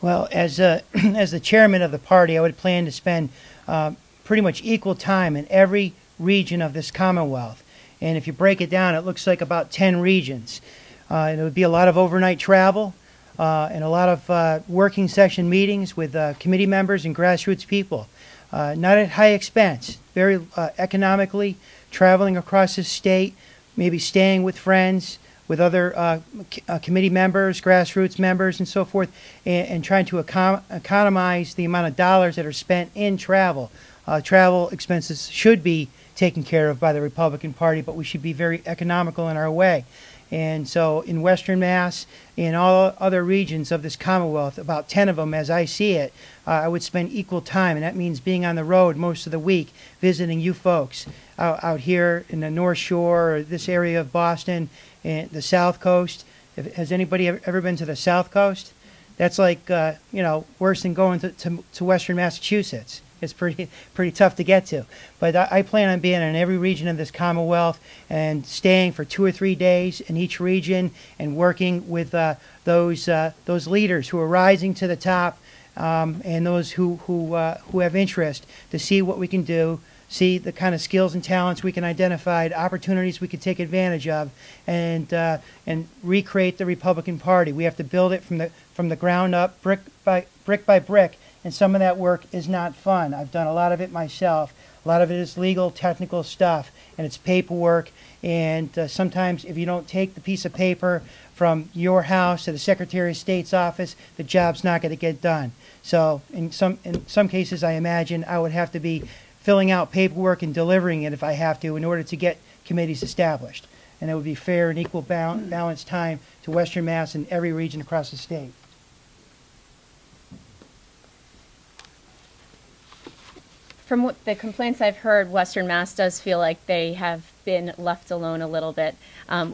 Well, as as the chairman of the party, I would plan to spend pretty much equal time in every region of this Commonwealth. And if you break it down, it looks like about 10 regions. And it would be a lot of overnight travel and a lot of working session meetings with committee members and grassroots people. Not at high expense, very economically, traveling across the state, maybe staying with friends, with other committee members, grassroots members, and so forth, and trying to economize the amount of dollars that are spent in travel. Travel expenses should be taken care of by the Republican Party, but we should be very economical in our way. And so in Western Mass, in all other regions of this Commonwealth, about 10 of them as I see it, I would spend equal time, and that means being on the road most of the week, visiting you folks out here in the North Shore or this area of Boston and the South Coast. Has anybody ever been to the South Coast? That's like, you know, worse than going to Western Massachusetts. It's pretty tough to get to. But I plan on being in every region of this Commonwealth and staying for 2 or 3 days in each region and working with those leaders who are rising to the top and those who have interest to see what we can do, see the kind of skills and talents we can identify, opportunities we can take advantage of, and recreate the Republican Party. We have to build it from the ground up, brick by brick. And some of that work is not fun. I've done a lot of it myself. A lot of it is legal, technical stuff, and it's paperwork. And sometimes if you don't take the piece of paper from your house to the Secretary of State's office, the job's not going to get done. So in some cases, I imagine I would have to be filling out paperwork and delivering it if I have to in order to get committees established. And it would be fair and equal balanced time to Western Mass and every region across the state. From what the complaints I've heard, Western Mass does feel like they have been left alone a little bit.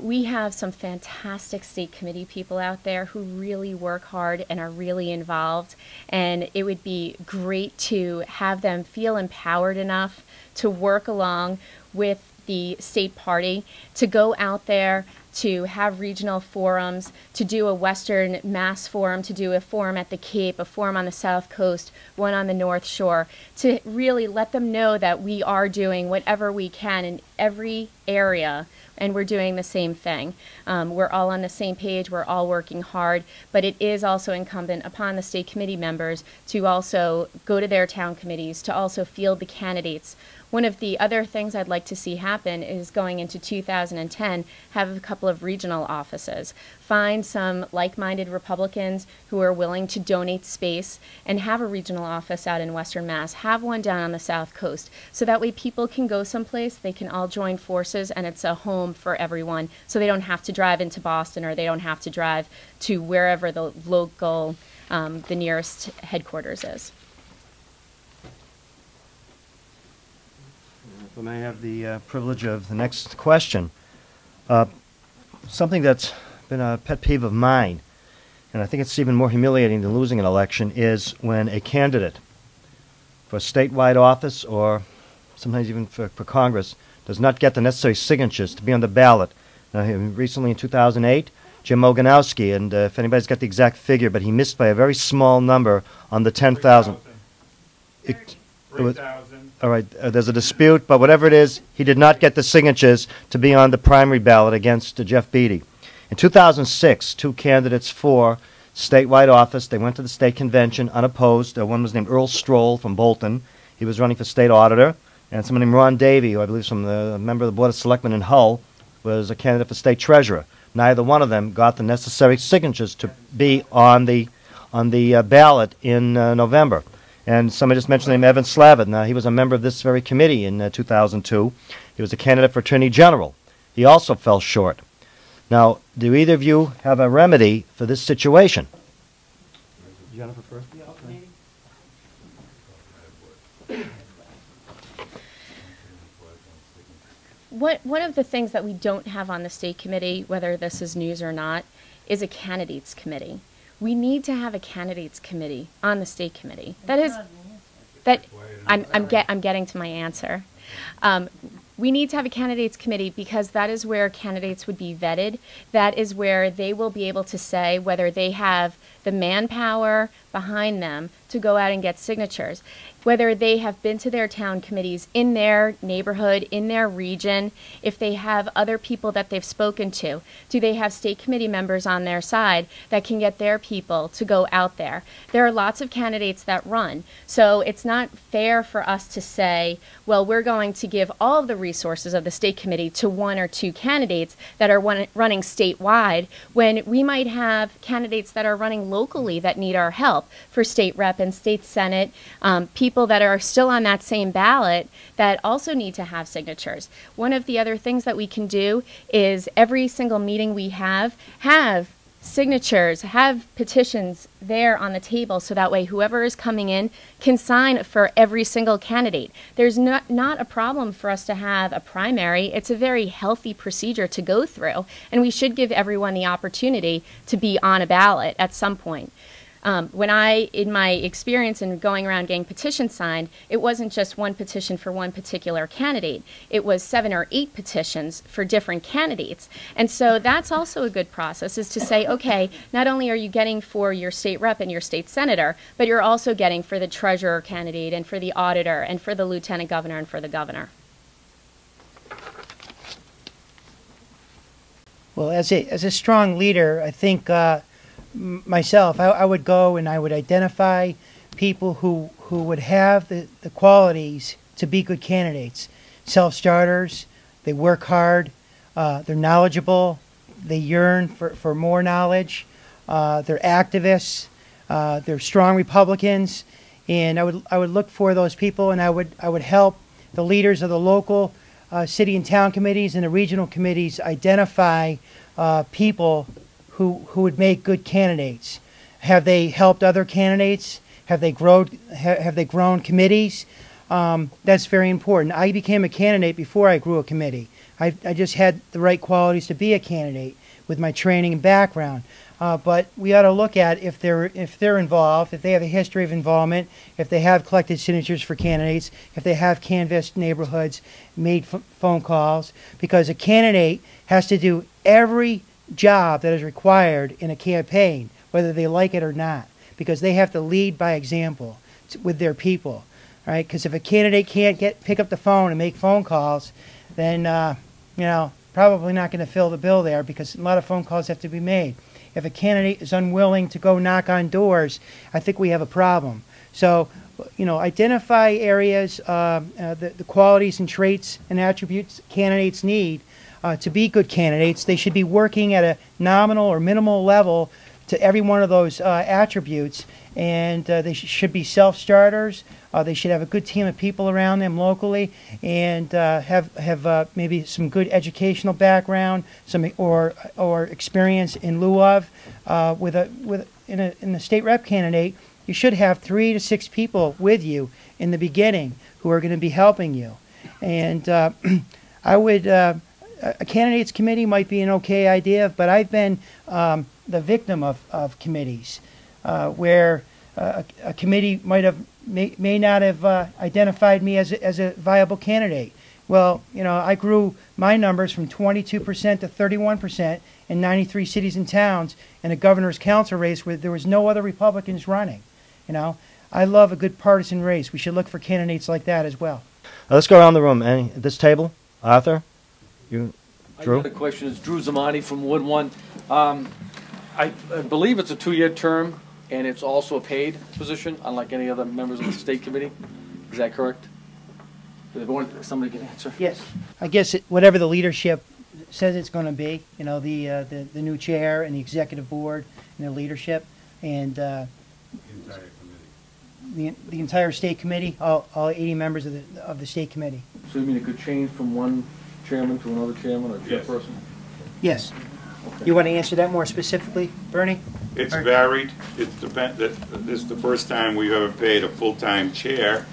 We have some fantastic state committee people out there who really work hard and are really involved, and it would be great to have them feel empowered enough to work along with the state party, to go out there, to have regional forums, to do a Western Mass forum, to do a forum at the Cape, a forum on the South Coast, one on the North Shore, to really let them know that we are doing whatever we can in every area, and we're doing the same thing. We're all on the same page, we're all working hard, but it is also incumbent upon the state committee members to also go to their town committees, to also field the candidates. One of the other things I'd like to see happen is going into 2010, have a couple of regional offices. Find some like-minded Republicans who are willing to donate space and have a regional office out in Western Mass. Have one down on the South Coast. So that way people can go someplace, they can all join forces, and it's a home for everyone. So they don't have to drive into Boston, or they don't have to drive to wherever the local, the nearest headquarters is. If I may have the privilege of the next question. Something that's been a pet peeve of mine, and I think it's even more humiliating than losing an election, is when a candidate for a statewide office, or sometimes even for Congress, does not get the necessary signatures to be on the ballot. Now, recently in 2008, Jim Oganowski, and if anybody's got the exact figure, but he missed by a very small number on the 10,000. 3,000. All right, there's a dispute, but whatever it is, he did not get the signatures to be on the primary ballot against Jeff Beattie. In 2006, 2 candidates for statewide office, they went to the state convention unopposed. One was named Earl Stroll from Bolton. He was running for state auditor. And someone named Ron Davey, who I believe is from a member of the Board of Selectmen in Hull, was a candidate for state treasurer. Neither one of them got the necessary signatures to be on the ballot in November. And somebody just mentioned the name Evan Slavitt. Now, he was a member of this very committee in 2002. He was a candidate for Attorney General. He also fell short. Now, do either of you have a remedy for this situation? Jennifer first. One of the things that we don't have on the state committee, whether this is news or not, is a candidates committee. We need to have a candidates committee on the state committee. I'm getting to my answer. We need to have a candidates committee because that is where candidates would be vetted. That is where they will be able to say whether they have the manpower behind them to go out and get signatures. Whether they have been to their town committees in their neighborhood, in their region, if they have other people that they've spoken to, do they have state committee members on their side that can get their people to go out there? There are lots of candidates that run, so it's not fair for us to say, well, we're going to give all of the resources of the state committee to one or two candidates that are running statewide, when we might have candidates that are running locally that need our help for state rep and state senate, people that are still on that same ballot that also need to have signatures. One of the other things that we can do is every single meeting we have signatures, have petitions there on the table, so that way whoever is coming in can sign for every single candidate. There's not a problem for us to have a primary. It's a very healthy procedure to go through, and we should give everyone the opportunity to be on a ballot at some point. In my experience in going around getting petitions signed, it wasn't just one petition for one particular candidate. It was 7 or 8 petitions for different candidates. And so that's also a good process, is to say, okay, not only are you getting for your state rep and your state senator, but you're also getting for the treasurer candidate and for the auditor and for the lieutenant governor and for the governor. Well, as a strong leader, I think myself, I would go and I would identify people who would have the qualities to be good candidates. Self-starters, they work hard, they're knowledgeable, they yearn for more knowledge, they're activists, they're strong Republicans, and I would look for those people, and I would help the leaders of the local city and town committees and the regional committees identify people who would make good candidates. Have they helped other candidates? Have they grown committees? That's very important. I became a candidate before I grew a committee. I just had the right qualities to be a candidate with my training and background. But we ought to look at if they're involved, if they have a history of involvement, if they have collected signatures for candidates, if they have canvassed neighborhoods, made phone calls, because a candidate has to do every job that is required in a campaign, whether they like it or not, because they have to lead by example with their people, right? Because if a candidate can't pick up the phone and make phone calls, then you know, probably not going to fill the bill there, because a lot of phone calls have to be made. If a candidate is unwilling to go knock on doors, I think we have a problem. So, you know, identify areas, the qualities and traits and attributes candidates need to be good candidates. They should be working at a nominal or minimal level to every one of those attributes, and they should be self-starters. They should have a good team of people around them locally, and have maybe some good educational background, or experience in lieu of. In a state rep candidate, you should have 3 to 6 people with you in the beginning who are going to be helping you, and I would. A candidates committee might be an okay idea, but I've been the victim of committees where a committee may not have identified me as a viable candidate. Well, you know, I grew my numbers from 22% to 31% in 93 cities and towns in a governor's council race where there was no other Republicans running. You know, I love a good partisan race. We should look for candidates like that as well. Let's go around the room. At this table, Arthur? You, Drew? I got a question. It's Drew Zamani from Wood One. I believe it's a 2-year term, and it's also a paid position, unlike any other members of the state committee. Is that correct? Somebody can answer. Yes. I guess whatever the leadership says it's going to be, you know, the new chair and the executive board and their leadership, and the entire state committee, all 80 members of the state committee. So you mean it could change from one chairman to another chairman or chairperson? Yes. Okay. You want to answer that more specifically, Bernie? It's varied. This is the first time we've ever paid a full-time chair.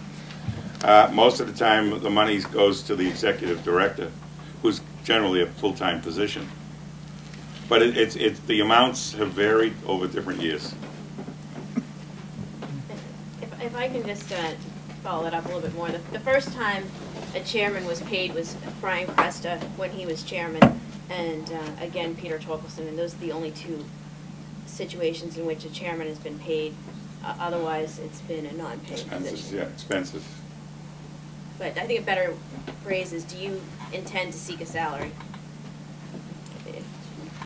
Most of the time the money goes to the executive director, who's generally a full-time position. But the amounts have varied over different years. If I can just follow that up a little bit more. The first time a chairman was paid was Brian Cresta when he was chairman, and again Peter Torkelson, and those are the only two situations in which a chairman has been paid. Otherwise, it's been a non-paid Expenses, position. yeah, expenses. But I think a better phrase is, do you intend to seek a salary?